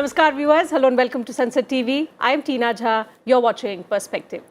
Namaskar viewers, hello and welcome to Sansad TV. I am Tina Jha, you're watching Perspective.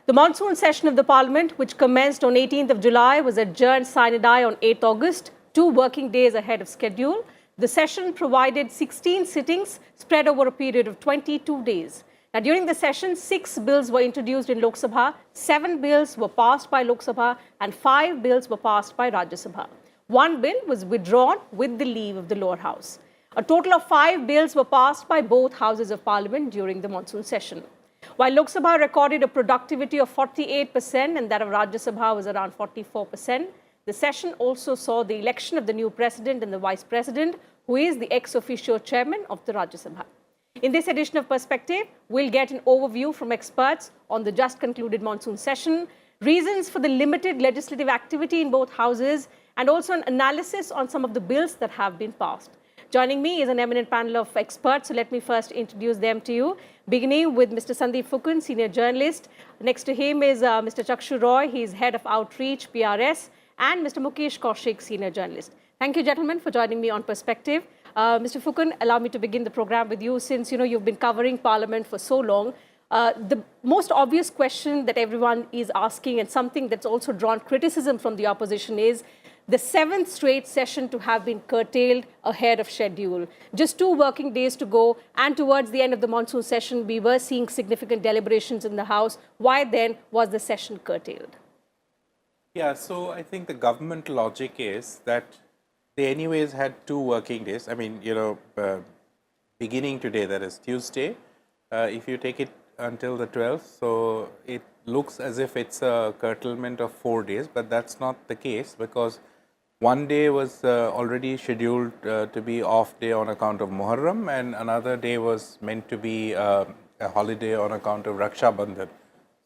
The monsoon session of the Parliament, which commenced on 18th of July, was adjourned sine die on 8th August, 2 working days ahead of schedule. The session provided 16 sittings spread over a period of 22 days. Now, during the session, 6 bills were introduced in Lok Sabha, 7 bills were passed by Lok Sabha, and 5 bills were passed by Rajya Sabha. 1 bill was withdrawn with the leave of the lower house. A total of 5 bills were passed by both houses of Parliament during the monsoon session. While Lok Sabha recorded a productivity of 48% and that of Rajya Sabha was around 44%, the session also saw the election of the new president and the vice president, who is the ex-officio chairman of the Rajya Sabha. In this edition of Perspective, we'll get an overview from experts on the just concluded monsoon session, reasons for the limited legislative activity in both houses, and also an analysis on some of the bills that have been passed. Joining me is an eminent panel of experts, so let me first introduce them to you, beginning with Mr. Sandeep Phukun, senior journalist. Next to him is Mr. Chakshu Roy, he is head of outreach, PRS, and Mr. Mukesh Kaushik, senior journalist. Thank you, gentlemen, for joining me on Perspective. Mr. Phukun, allow me to begin the program with you, since you've been covering Parliament for so long. The most obvious question that everyone is asking, and something that's also drawn criticism from the opposition, is the 7th straight session to have been curtailed ahead of schedule. Just 2 working days to go, and towards the end of the monsoon session, we were seeing significant deliberations in the House. Why then was the session curtailed? Yeah, so I think the government logic is that they anyways had 2 working days. I mean, beginning today, that is Tuesday, if you take it until the 12th, so it looks as if it's a curtailment of 4 days, but that's not the case, because 1 day was already scheduled to be off day on account of Muharram, and another day was meant to be a holiday on account of Raksha Bandhan.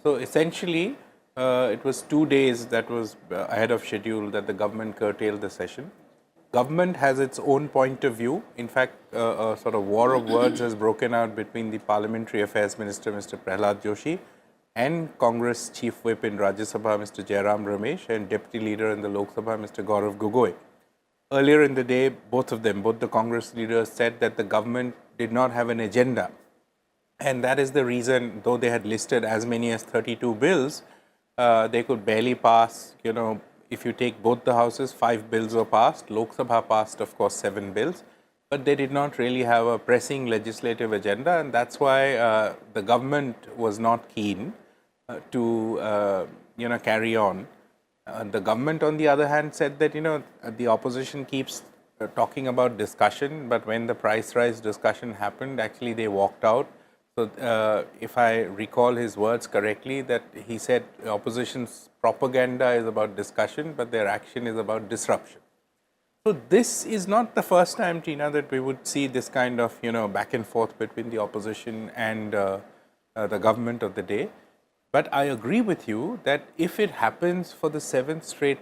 So essentially, it was 2 days that was ahead of schedule that the government curtailed the session. Government has its own point of view. In fact, a sort of war of words has broken out between the Parliamentary Affairs Minister, Mr. Prahlad Joshi, and Congress Chief Whip in Rajya Sabha, Mr. Jairam Ramesh, and Deputy Leader in the Lok Sabha, Mr. Gaurav Gogoi. Earlier in the day, both the Congress leaders said that the government did not have an agenda. And that is the reason, though they had listed as many as 32 bills, they could barely pass, if you take both the houses, 5 bills were passed. Lok Sabha passed, of course, 7 bills. But they did not really have a pressing legislative agenda, and that's why the government was not keen to carry on. The government, on the other hand, said that the opposition keeps talking about discussion, but when the price rise discussion happened, actually they walked out. So if I recall his words correctly, that he said opposition's propaganda is about discussion, but their action is about disruption. So this is not the first time, Tina, that we would see this kind of back and forth between the opposition and the government of the day. But I agree with you that if it happens for the 7th straight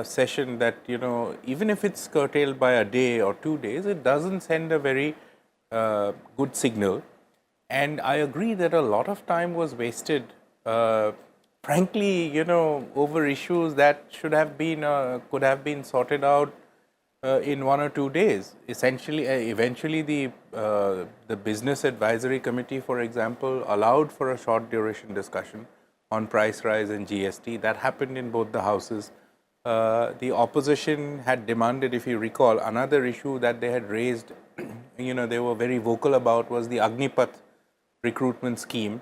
session, that even if it's curtailed by a day or 2 days, it doesn't send a very good signal. And I agree that a lot of time was wasted, frankly, over issues that should have been could have been sorted out in 1 or 2 days. Essentially, eventually the Business Advisory Committee, for example, allowed for a short duration discussion on price rise and GST. That happened in both the houses. The opposition had demanded, if you recall, another issue that they had raised, they were very vocal about, was the Agnipath recruitment scheme.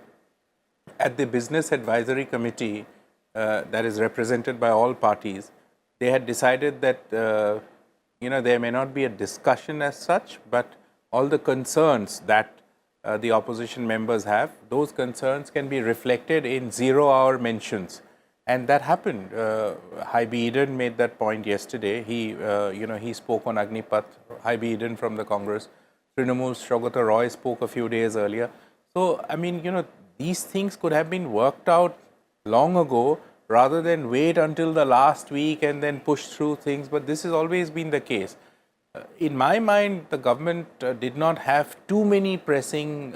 At the Business Advisory Committee, that is represented by all parties, they had decided that there may not be a discussion as such, but all the concerns that the opposition members have, those concerns can be reflected in 0-hour mentions. And that happened. Haibi Eden made that point yesterday. He spoke on Agnipath. Haibi Eden from the Congress. Trinamool's Saugata Roy spoke a few days earlier. So, I mean, these things could have been worked out long ago, rather than wait until the last week and then push through things. But this has always been the case. In my mind, the government did not have too many pressing,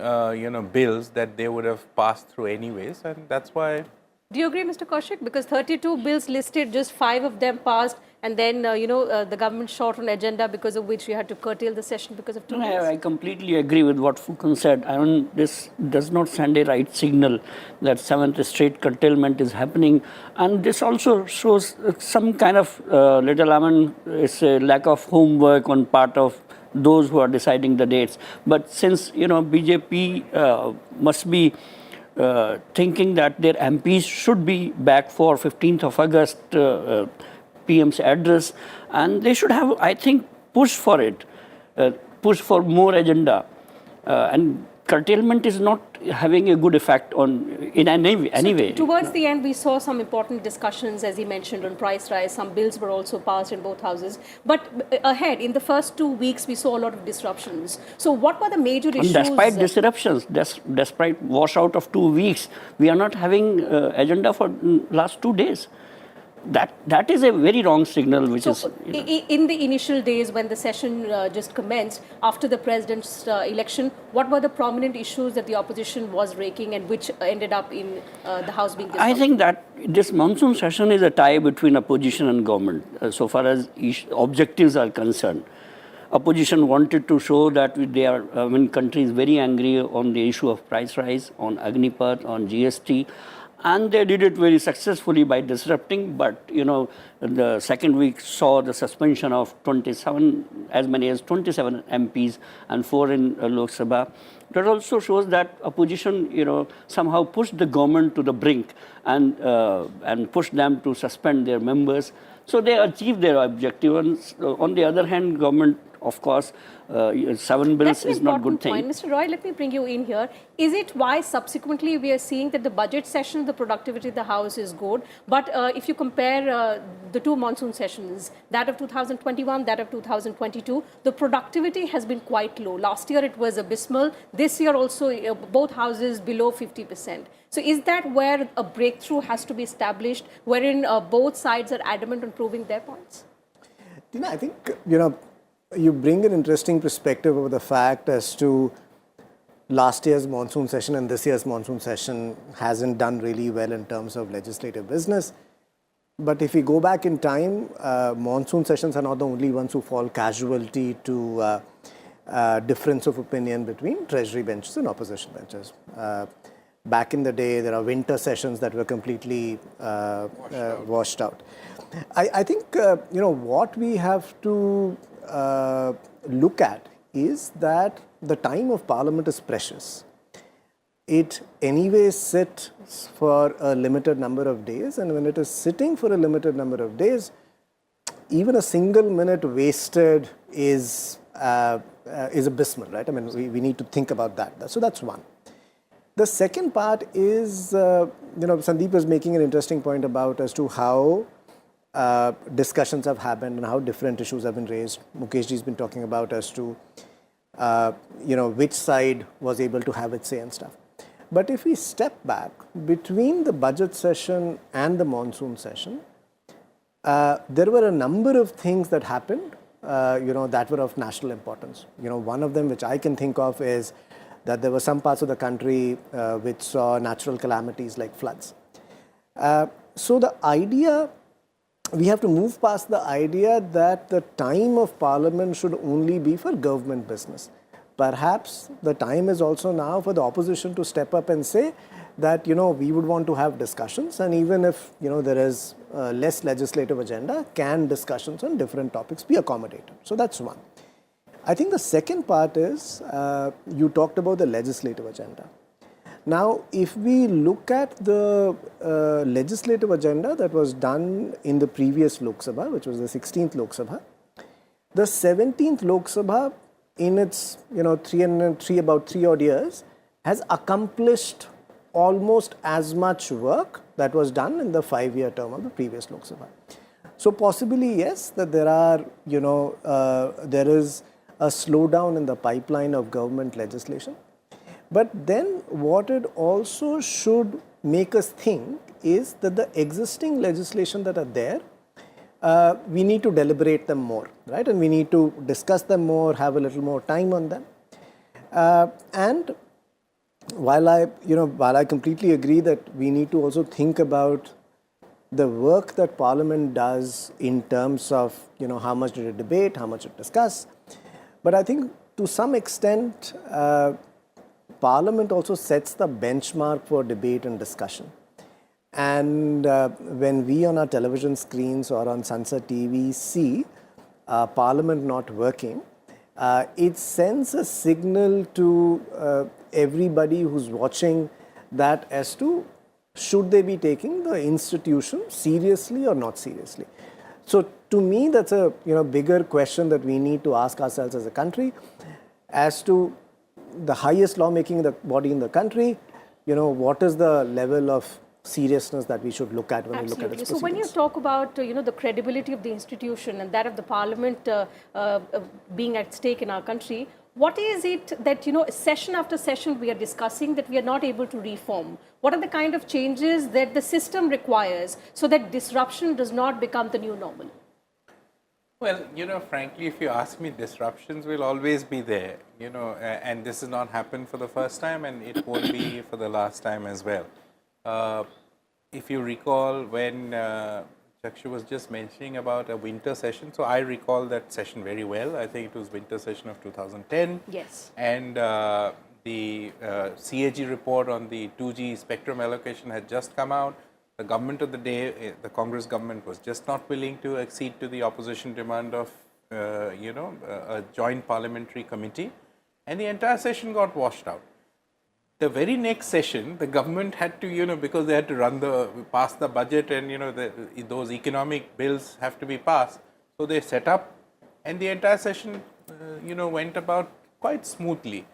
bills that they would have passed through anyways, and that's why. Do you agree, Mr. Kaushik? Because 32 bills listed, just 5 of them passed. and then, the government short on agenda, because of which we had to curtail the session because of 2 days? I completely agree with what Fukun said. I mean, this does not send a right signal that seventh straight curtailment is happening. And this also shows some kind of it's a lack of homework on part of those who are deciding the dates. But since, BJP must be thinking that their MPs should be back for 15th of August PM's address, and they should have, I think, push for it, push for more agenda. And curtailment is not having a good effect in any way. Towards the end, we saw some important discussions, as he mentioned, on price rise. Some bills were also passed in both houses. But ahead, in the first 2 weeks, we saw a lot of disruptions. So what were the major issues? And despite disruptions, despite washout of 2 weeks, we are not having agenda for last 2 days. That is a very wrong signal, in the initial days when the session just commenced, after the president's election, what were the prominent issues that the opposition was raking and which ended up in the House being dissolved? I think that this monsoon session is a tie between opposition and government, so far as objectives are concerned. Opposition wanted to show that country is very angry on the issue of price rise, on Agnipat, on GST. And they did it very successfully by disrupting, but the second week saw the suspension of as many as 27 MPs and 4 in Lok Sabha. That also shows that opposition, somehow pushed the government to the brink and pushed them to suspend their members. So they achieved their objective. And on the other hand, government, of course, 7 bills is not a good thing. Mr. Roy, let me bring you in here. Is it why subsequently we are seeing that the budget session, the productivity of the House is good, but if you compare the 2 monsoon sessions, that of 2021, that of 2022, the productivity has been quite low. Last year it was abysmal. This year also, both houses below 50%. So is that where a breakthrough has to be established, wherein both sides are adamant on proving their points? I think, you bring an interesting perspective of the fact as to last year's monsoon session and this year's monsoon session hasn't done really well in terms of legislative business. But if we go back in time, monsoon sessions are not the only ones who fall casualty to difference of opinion between treasury benches and opposition benches. Back in the day, there are winter sessions that were completely washed out. I think, what we have to look at is that the time of Parliament is precious. It anyway sits for a limited number of days, and when it is sitting for a limited number of days, even a single minute wasted is abysmal, right? I mean, we need to think about that. So that's one. The second part is, Sandeep was making an interesting point about as to how discussions have happened and how different issues have been raised. Mukeshji has been talking about as to, which side was able to have its say and stuff. But if we step back, between the budget session and the monsoon session, there were a number of things that happened, that were of national importance. One of them which I can think of is that there were some parts of the country which saw natural calamities like floods. So the idea, we have to move past the idea that the time of Parliament should only be for government business. Perhaps the time is also now for the opposition to step up and say that, we would want to have discussions, and even if, there is less legislative agenda, can discussions on different topics be accommodated? So that's one. I think the second part is, you talked about the legislative agenda. Now, if we look at the legislative agenda that was done in the previous Lok Sabha, which was the 16th Lok Sabha, the 17th Lok Sabha, in its about 3 odd years, has accomplished almost as much work that was done in the 5-year term of the previous Lok Sabha. So possibly, yes, that there are, there is a slowdown in the pipeline of government legislation. But then what it also should make us think is that the existing legislation that are there, we need to deliberate them more, right? And we need to discuss them more, have a little more time on them. And while I completely agree that we need to also think about the work that Parliament does in terms of, how much did it debate, how much it discuss. But I think to some extent, Parliament also sets the benchmark for debate and discussion. And when we on our television screens or on Sansad TV see Parliament not working, it sends a signal to everybody who's watching that as to should they be taking the institution seriously or not seriously. So to me, that's a bigger question that we need to ask ourselves as a country as to the highest lawmaking body in the country. What is the level of seriousness that we should look at when we look at its proceedings. So when you talk about the credibility of the institution and that of the Parliament being at stake in our country, what is it that session after session we are discussing that we are not able to reform? What are the kind of changes that the system requires so that disruption does not become the new normal? Well, frankly, if you ask me, disruptions will always be there, and this has not happened for the first time and it won't be for the last time as well. If you recall when Chakshu was just mentioning about a winter session, so I recall that session very well. I think it was winter session of 2010. Yes. And the CAG report on the 2G spectrum allocation had just come out. The government of the day, the Congress government, was just not willing to accede to the opposition demand of, a joint parliamentary committee, and the entire session got washed out. The very next session, the government had to, because they had to pass the budget, and those economic bills have to be passed. So they set up, and the entire session, went about quite smoothly.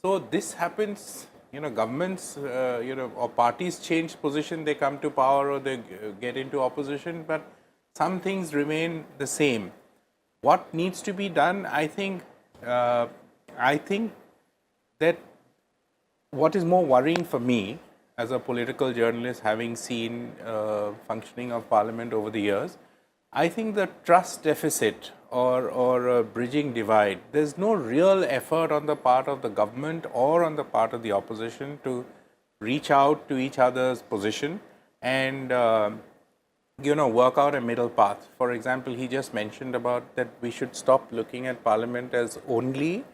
So this happens. Governments, or parties change position, they come to power or they get into opposition, but some things remain the same. What needs to be done, I think that what is more worrying for me as a political journalist, having seen functioning of Parliament over the years, I think the trust deficit or a bridging divide, there's no real effort on the part of the government or on the part of the opposition to reach out to each other's position and work out a middle path. For example, he just mentioned about that we should stop looking at Parliament as only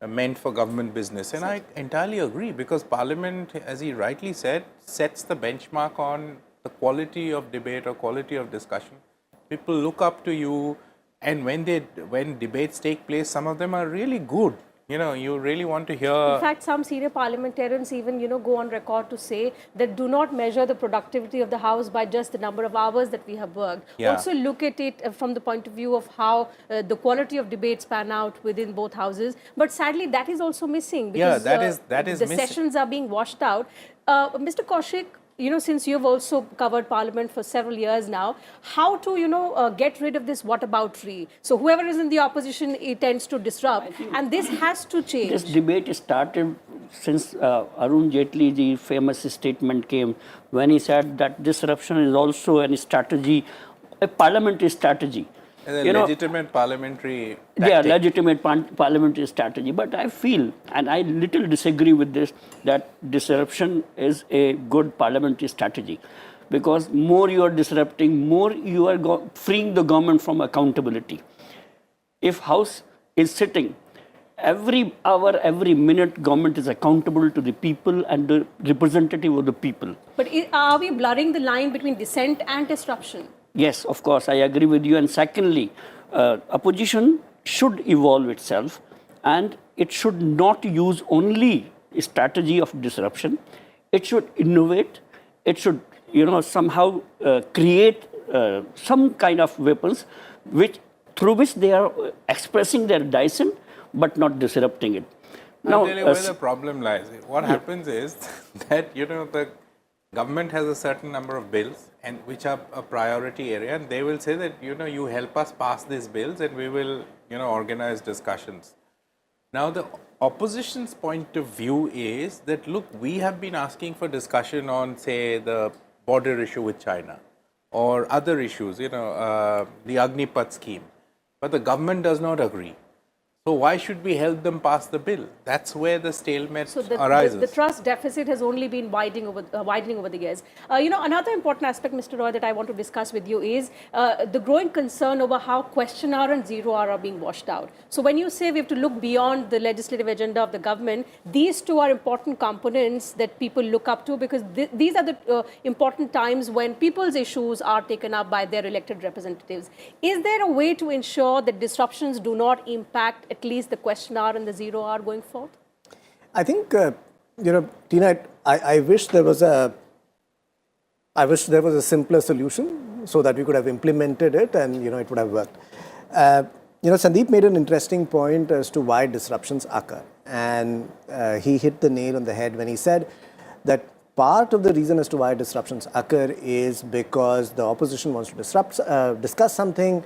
meant for government business, and I entirely agree, because Parliament, as he rightly said, sets the benchmark on the quality of debate or quality of discussion. People look up to you, and when debates take place, some of them are really good. You really want to hear. In fact, some senior parliamentarians even, go on record to say that do not measure the productivity of the House by just the number of hours that we have worked. Yeah. Also look at it from the point of view of how the quality of debates pan out within both houses. But sadly, that is also missing because that is the missing. sessions are being washed out. Mr. Kaushik, since you've also covered Parliament for several years now, how to, get rid of this whataboutery? So whoever is in the opposition, it tends to disrupt, and this has to change. This debate started since Arun Jaitley's famous statement came when he said that disruption is also a strategy, a parliamentary strategy. A legitimate parliamentary tactic. Yeah, legitimate parliamentary strategy. But I feel, and I little disagree with this, that disruption is a good parliamentary strategy. Because more you are disrupting, more you are freeing the government from accountability. If House is sitting, every hour, every minute, government is accountable to the people and the representative of the people. But are we blurring the line between dissent and disruption? Yes, of course, I agree with you. And secondly, opposition should evolve itself, and it should not use only a strategy of disruption. It should innovate. It should, somehow create some kind of weapons through which they are expressing their dissent, but not disrupting it. I'll tell you where the problem lies. What happens is that, the government has a certain number of bills and which are a priority area, and they will say that, you help us pass these bills and we will, organize discussions. Now, the opposition's point of view is that, look, we have been asking for discussion on, say, the border issue with China or other issues, the Agnipath scheme, but the government does not agree. So why should we help them pass the bill? That's where the stalemate So arises. the trust deficit has only been widening over the years. Another important aspect, Mr. Roy, that I want to discuss with you is the growing concern over how question hour and zero hour are being washed out. So when you say we have to look beyond the legislative agenda of the government, these two are important components that people look up to, because these are the important times when people's issues are taken up by their elected representatives. Is there a way to ensure that disruptions do not impact at least the question hour and the zero hour going forth? I think, Tina, I wish there was a simpler solution so that we could have implemented it and, it would have worked. Sandeep made an interesting point as to why disruptions occur. And he hit the nail on the head when he said that part of the reason as to why disruptions occur is because the opposition wants to discuss something.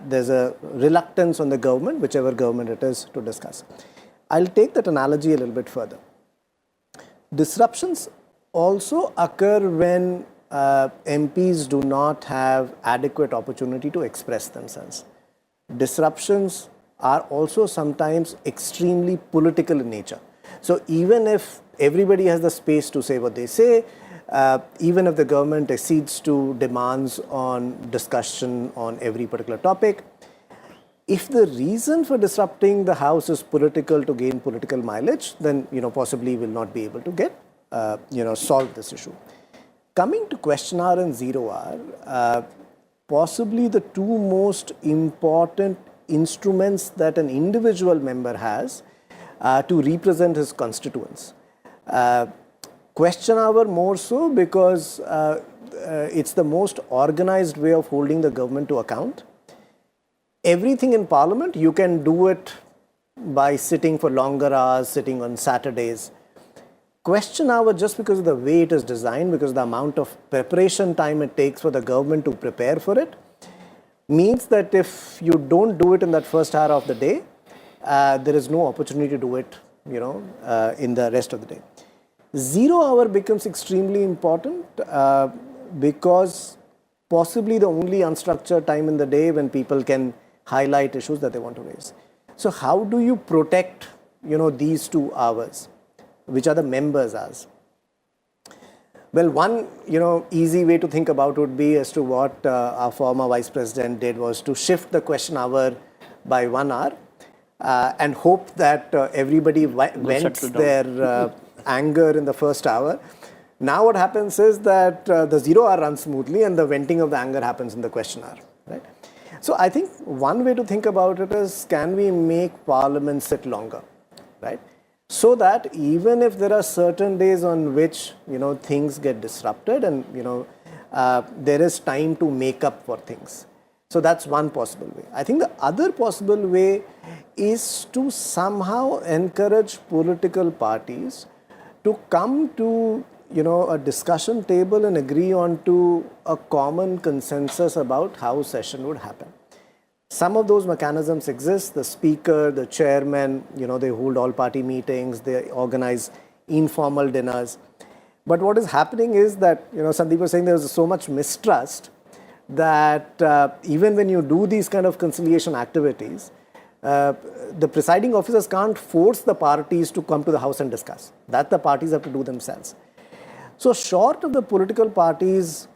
There's a reluctance on the government, whichever government it is, to discuss. I'll take that analogy a little bit further. Disruptions also occur when MPs do not have adequate opportunity to express themselves. Disruptions are also sometimes extremely political in nature. So even if everybody has the space to say what they say, even if the government accedes to demands on discussion on every particular topic, if the reason for disrupting the House is political to gain political mileage, then possibly will not be able to get solve this issue. Coming to question hour and zero hour, possibly the two most important instruments that an individual member has to represent his constituents. Question hour more so because it's the most organized way of holding the government to account. Everything in Parliament, you can do it by sitting for longer hours, sitting on Saturdays. Question hour, just because of the way it is designed, because of the amount of preparation time it takes for the government to prepare for it, means that if you don't do it in that first hour of the day, there is no opportunity to do it, in the rest of the day. Zero hour becomes extremely important because possibly the only unstructured time in the day when people can highlight issues that they want to raise. So how do you protect, these 2 hours, which are the members' hours? Well, one, easy way to think about would be as to what our former Vice President did was to shift the question hour by 1 hour and hope that everybody vents their anger in the first hour. Now what happens is that the zero hour runs smoothly and the venting of the anger happens in the question hour, right? So I think one way to think about it is, can we make Parliament sit longer, right? So that even if there are certain days on which, things get disrupted and, there is time to make up for things. So that's one possible way. I think the other possible way is to somehow encourage political parties to come to, a discussion table and agree on to a common consensus about how session would happen. Some of those mechanisms exist. The speaker, the chairman, they hold all party meetings, they organize informal dinners. But what is happening is that, Sandeep was saying there is so much mistrust that even when you do these kind of conciliation activities, the presiding officers can't force the parties to come to the House and discuss. That the parties have to do themselves. So short of the political parties,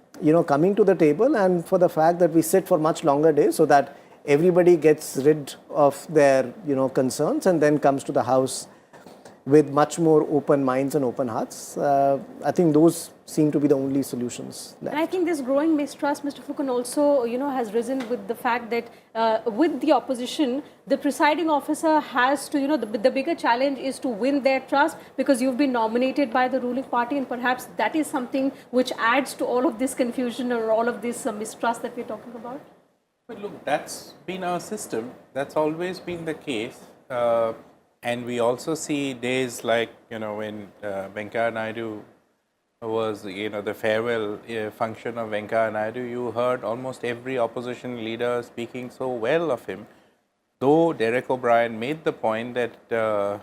coming to the table, and for the fact that we sit for much longer days so that everybody gets rid of their, concerns and then comes to the House with much more open minds and open hearts. I think those seem to be the only solutions left. And I think this growing mistrust, Mr. Fukan, also, has risen with the fact that with the opposition, the presiding officer has to, the bigger challenge is to win their trust because you've been nominated by the ruling party, and perhaps that is something which adds to all of this confusion or all of this mistrust that we're talking about. But look, that's been our system. That's always been the case. And we also see days like, when Venkaiah Naidu was, the farewell function of Venkaiah Naidu, you heard almost every opposition leader speaking so well of him. Though Derek O'Brien made the point that,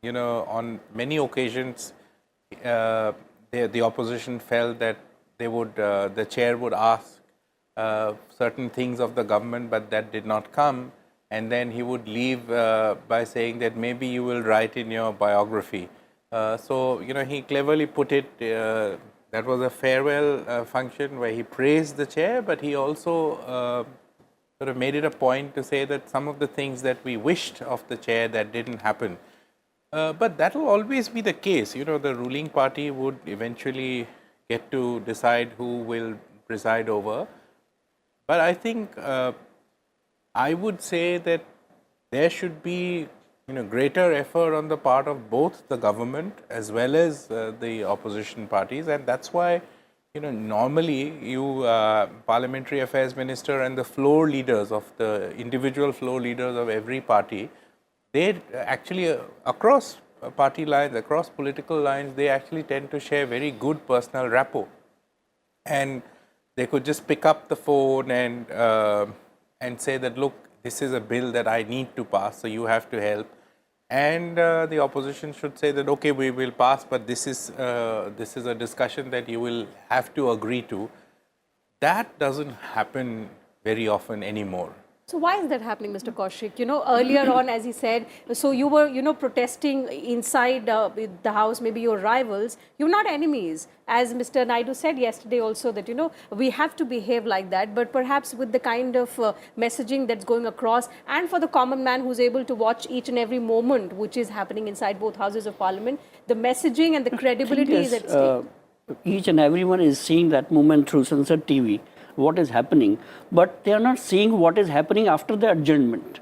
on many occasions, the opposition felt that they would, the chair would ask certain things of the government, but that did not come. and then he would leave by saying that maybe you will write in your biography. So, he cleverly put it, that was a farewell function where he praised the chair, but he also sort of made it a point to say that some of the things that we wished of the chair that didn't happen. But that will always be the case. The ruling party would eventually get to decide who will preside over. But I think I would say that there should be greater effort on the part of both the government as well as the opposition parties, and that's why normally parliamentary affairs minister and the floor leaders of the individual floor leaders of every party, they actually across party lines, across political lines, they actually tend to share very good personal rapport, and they could just pick up the phone and say that, look, this is a bill that I need to pass, so you have to help. And the opposition should say that, okay, we will pass, but this is a discussion that you will have to agree to. That doesn't happen very often anymore. So why is that happening, Mr. Kaushik? Earlier on, as he said, so you were, protesting inside the house, maybe your rivals. You're not enemies. As Mr. Naidu said yesterday also that, we have to behave like that, but perhaps with the kind of messaging that's going across, and for the common man who's able to watch each and every moment which is happening inside both houses of parliament, the messaging and the credibility is at stake. Each and everyone is seeing that moment through Sansad TV. What is happening, but they are not seeing what is happening after the adjournment.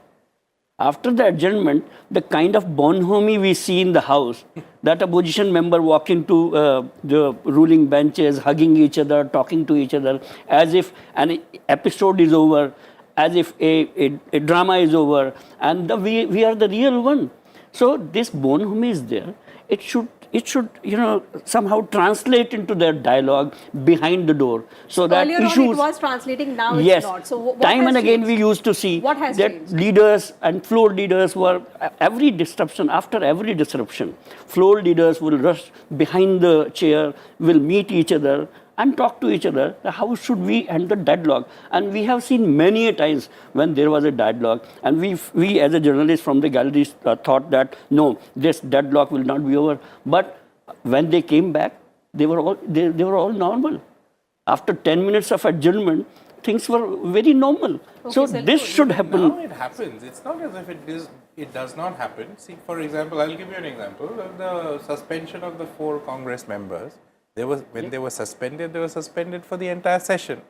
After the adjournment, the kind of bonhomie we see in the house, that opposition member walking to the ruling benches, hugging each other, talking to each other, as if an episode is over, as if a drama is over, and we are the real one. So this bonhomie is there. It should somehow translate into their dialogue behind the door, so that earlier issues. On it was translating, now yes, it's not. So what time has and again changed? we used to see What has that changed? leaders and floor leaders were after every disruption, floor leaders will rush behind the chair, will meet each other and talk to each other. How should we end the deadlock? And we have seen many a times when there was a deadlock, and we as a journalist from the gallery thought that no, this deadlock will not be over. But when they came back, they were all normal. After 10 minutes of adjournment, things were very normal. Okay, so this should happen. Now it happens. It's not as if it does not happen. See, for example, I'll give you an example of the suspension of the 4 Congress members. When they were suspended for the entire session.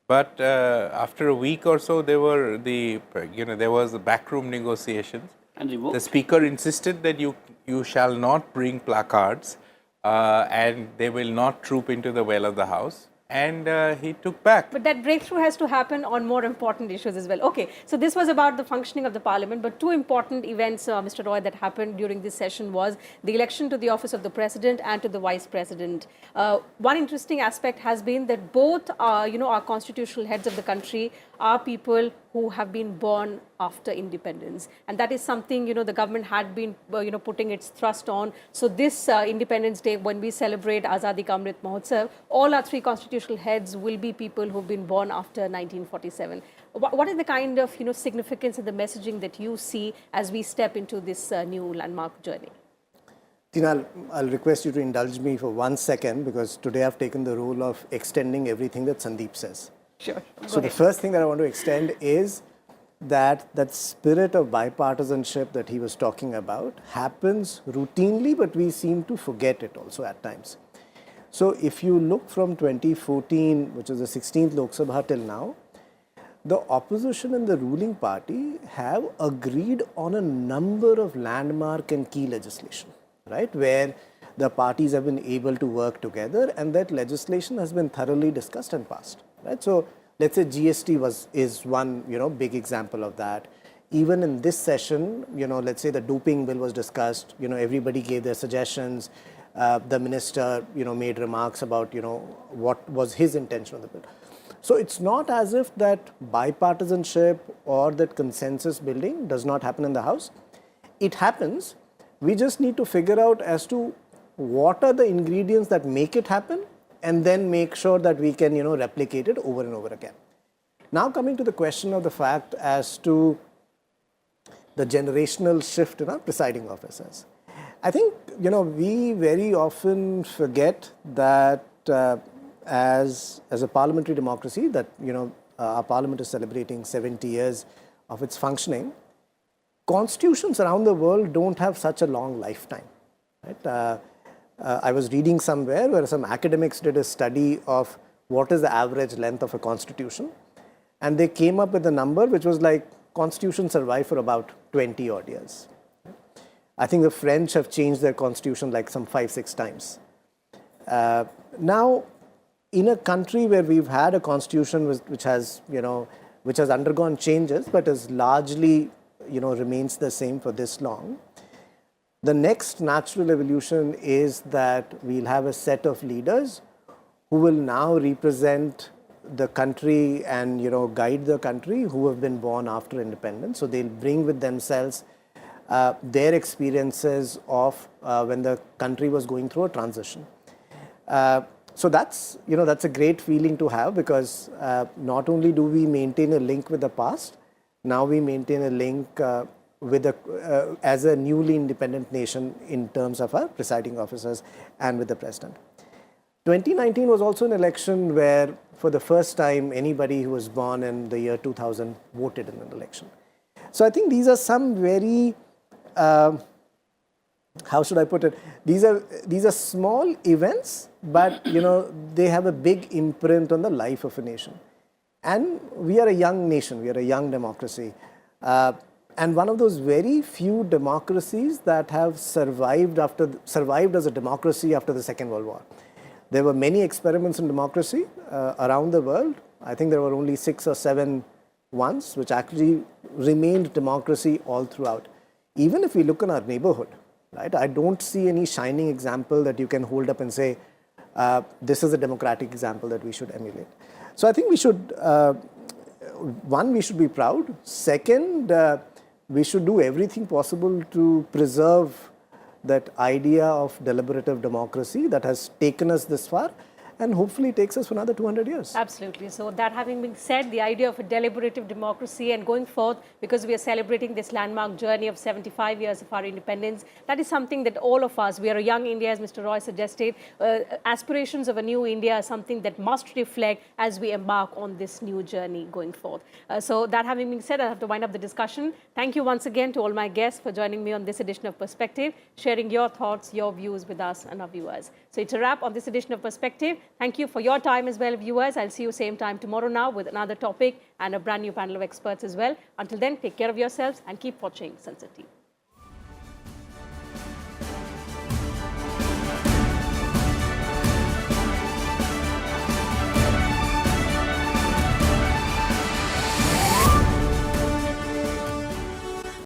But after a week or so, there was the backroom negotiations. And the speaker insisted that you shall not bring placards, and they will not troop into the well of the house. And he took back. But that breakthrough has to happen on more important issues as well. Okay, so this was about the functioning of the parliament, but 2 important events, Mr. Roy, that happened during this session was the election to the office of the president and to the vice president. One interesting aspect has been that both, our constitutional heads of the country are people who have been born after independence, and that is something the government had been putting its thrust on. So this Independence Day, when we celebrate Azadi Ka Amrit Mahotsav, all our 3 constitutional heads will be people who've been born after 1947. What is the kind of significance and the messaging that you see as we step into this new landmark journey? Tina, I'll request you to indulge me for 1 second, because today I've taken the role of extending everything that Sandeep says. Sure. So the first thing that I want to extend is that spirit of bipartisanship that he was talking about happens routinely, but we seem to forget it also at times. So if you look from 2014, which is the 16th Lok Sabha till now, the opposition and the ruling party have agreed on a number of landmark and key legislation, right, where the parties have been able to work together, and that legislation has been thoroughly discussed and passed. Right? So let's say GST is one big example of that. Even in this session, let's say the doping bill was discussed. Everybody gave their suggestions. The minister made remarks about what was his intention of the bill. So it's not as if that bipartisanship or that consensus building does not happen in the House. It happens. We just need to figure out as to what are the ingredients that make it happen, and then make sure that we can, replicate it over and over again. Now coming to the question of the fact as to the generational shift in our presiding officers. I think, we very often forget that as a parliamentary democracy, that, our parliament is celebrating 70 years of its functioning. Constitutions around the world don't have such a long lifetime. Right? I was reading somewhere where some academics did a study of what is the average length of a constitution, and they came up with a number which was like constitutions survive for about 20 odd years. I think the French have changed their constitution like some 5-6 times. Now, in a country where we've had a constitution which has undergone changes, but is largely, remains the same for this long, the next natural evolution is that we'll have a set of leaders who will now represent the country and, guide the country, who have been born after independence. So they'll bring with themselves their experiences of when the country was going through a transition. So that's a great feeling to have, because not only do we maintain a link with the past, now we maintain a link with as a newly independent nation in terms of our presiding officers and with the president. 2019 was also an election where, for the first time, anybody who was born in the year 2000 voted in an election. So I think these are some very, how should I put it? These are small events, but they have a big imprint on the life of a nation. And we are a young nation. We are a young democracy. And one of those very few democracies that have survived as a democracy after the Second World War. There were many experiments in democracy around the world. I think there were only 6 or 7 ones which actually remained democracy all throughout. Even if we look in our neighborhood, right, I don't see any shining example that you can hold up and say, this is a democratic example that we should emulate. So I think we should, one, we should be proud. Second, we should do everything possible to preserve that idea of deliberative democracy that has taken us this far and hopefully takes us for another 200 years. Absolutely. So that having been said, the idea of a deliberative democracy and going forth, because we are celebrating this landmark journey of 75 years of our independence, that is something that all of us, we are a young India, as Mr. Roy suggested, aspirations of a new India are something that must reflect as we embark on this new journey going forth. So that having been said, I have to wind up the discussion. Thank you once again to all my guests for joining me on this edition of Perspective, sharing your thoughts, your views with us and our viewers. So it's a wrap on this edition of Perspective. Thank you for your time as well, viewers. I'll see you same time tomorrow now with another topic and a brand new panel of experts as well. Until then, take care of yourselves and keep watching Sansad TV.